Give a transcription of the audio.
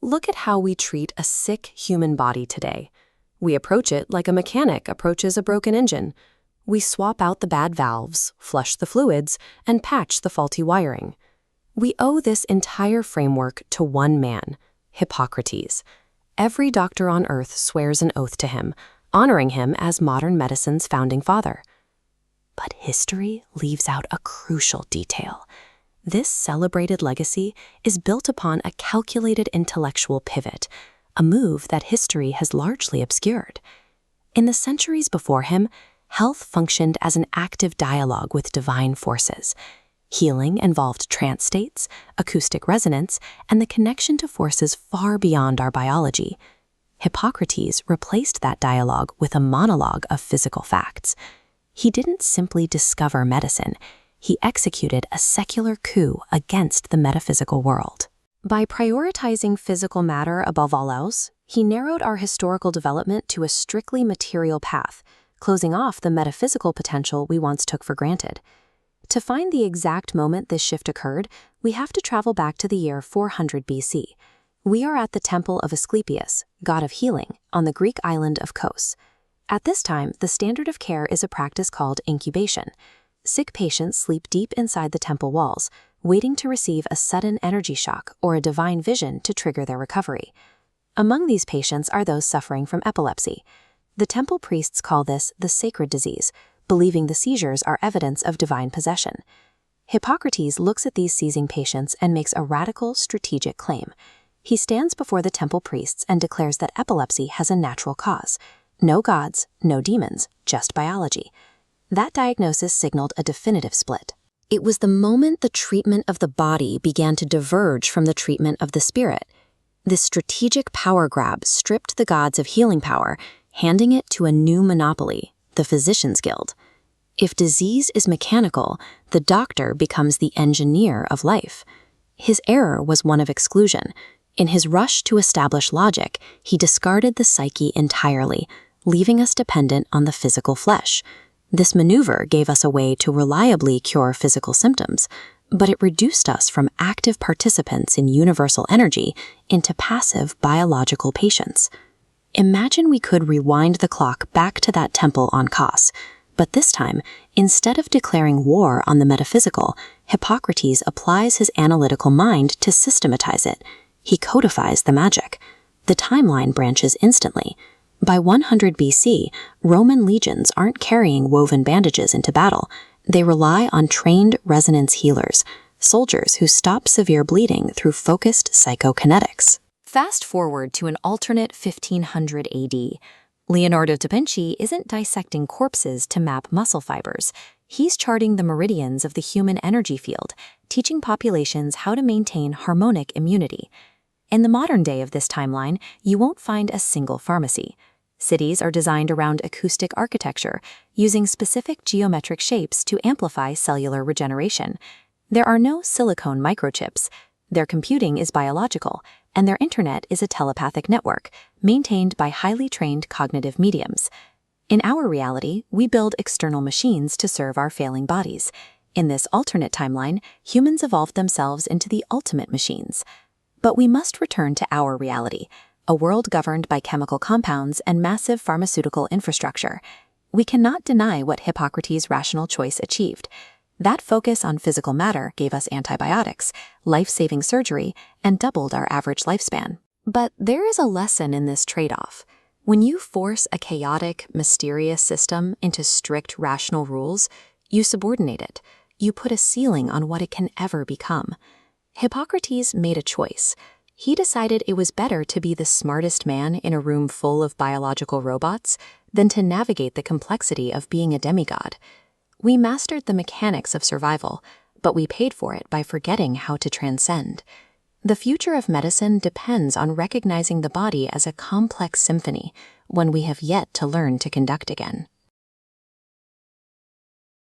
Look at how we treat a sick human body today. We approach it like a mechanic approaches a broken engine. We swap out the bad valves, flush the fluids, and patch the faulty wiring. We owe this entire framework to one man, Hippocrates. Every doctor on earth swears an oath to him, honoring him as modern medicine's founding father. But history leaves out a crucial detail. This celebrated legacy is built upon a calculated intellectual pivot, a move that history has largely obscured. In the centuries before him, health functioned as an active dialogue with divine forces. Healing involved trance states, acoustic resonance, and the connection to forces far beyond our biology. Hippocrates replaced that dialogue with a monologue of physical facts. He didn't simply discover medicine, he executed a secular coup against the metaphysical world. By prioritizing physical matter above all else, he narrowed our historical development to a strictly material path, closing off the metaphysical potential we once took for granted. To find the exact moment this shift occurred, we have to travel back to the year 400 BC. We are at the temple of Asclepius, god of healing, on the Greek island of Kos. At this time, the standard of care is a practice called incubation. Sick patients sleep deep inside the temple walls, waiting to receive a sudden energy shock or a divine vision to trigger their recovery. Among these patients are those suffering from epilepsy. The temple priests call this the sacred disease, believing the seizures are evidence of divine possession. Hippocrates looks at these seizing patients and makes a radical, strategic claim. He stands before the temple priests and declares that epilepsy has a natural cause. No gods, no demons, just biology. That diagnosis signaled a definitive split. It was the moment the treatment of the body began to diverge from the treatment of the spirit. This strategic power grab stripped the gods of healing power, handing it to a new monopoly, the Physicians' Guild. If disease is mechanical, the doctor becomes the engineer of life. His error was one of exclusion. In his rush to establish logic, he discarded the psyche entirely, leaving us dependent on the physical flesh. This maneuver gave us a way to reliably cure physical symptoms, but it reduced us from active participants in universal energy into passive biological patients. Imagine we could rewind the clock back to that temple on Kos, but this time, instead of declaring war on the metaphysical, Hippocrates applies his analytical mind to systematize it. He codifies the magic. The timeline branches instantly. By 100 BC, Roman legions aren't carrying woven bandages into battle. They rely on trained resonance healers, soldiers who stop severe bleeding through focused psycho-kinetics. Fast forward to an alternate 1500 AD. Leonardo da Vinci isn't dissecting corpses to map muscle fibers. He's charting the meridians of the human energy field, teaching populations how to maintain harmonic immunity. In the modern day of this timeline, you won't find a single pharmacy. Cities are designed around acoustic architecture, using specific geometric shapes to amplify cellular regeneration. There are no silicone microchips. Their computing is biological, and their internet is a telepathic network, maintained by highly trained cognitive mediums. In our reality, we build external machines to serve our failing bodies. In this alternate timeline, humans evolved themselves into the ultimate machines. But we must return to our reality, a world governed by chemical compounds and massive pharmaceutical infrastructure. We cannot deny what Hippocrates' rational choice achieved. That focus on physical matter gave us antibiotics, life-saving surgery, and doubled our average lifespan. But there is a lesson in this trade-off. When you force a chaotic, mysterious system into strict rational rules, you subordinate it. You put a ceiling on what it can ever become. Hippocrates made a choice. He decided it was better to be the smartest man in a room full of biological robots than to navigate the complexity of being a demigod. We mastered the mechanics of survival, but we paid for it by forgetting how to transcend. The future of medicine depends on recognizing the body as a complex symphony, one we have yet to learn to conduct again.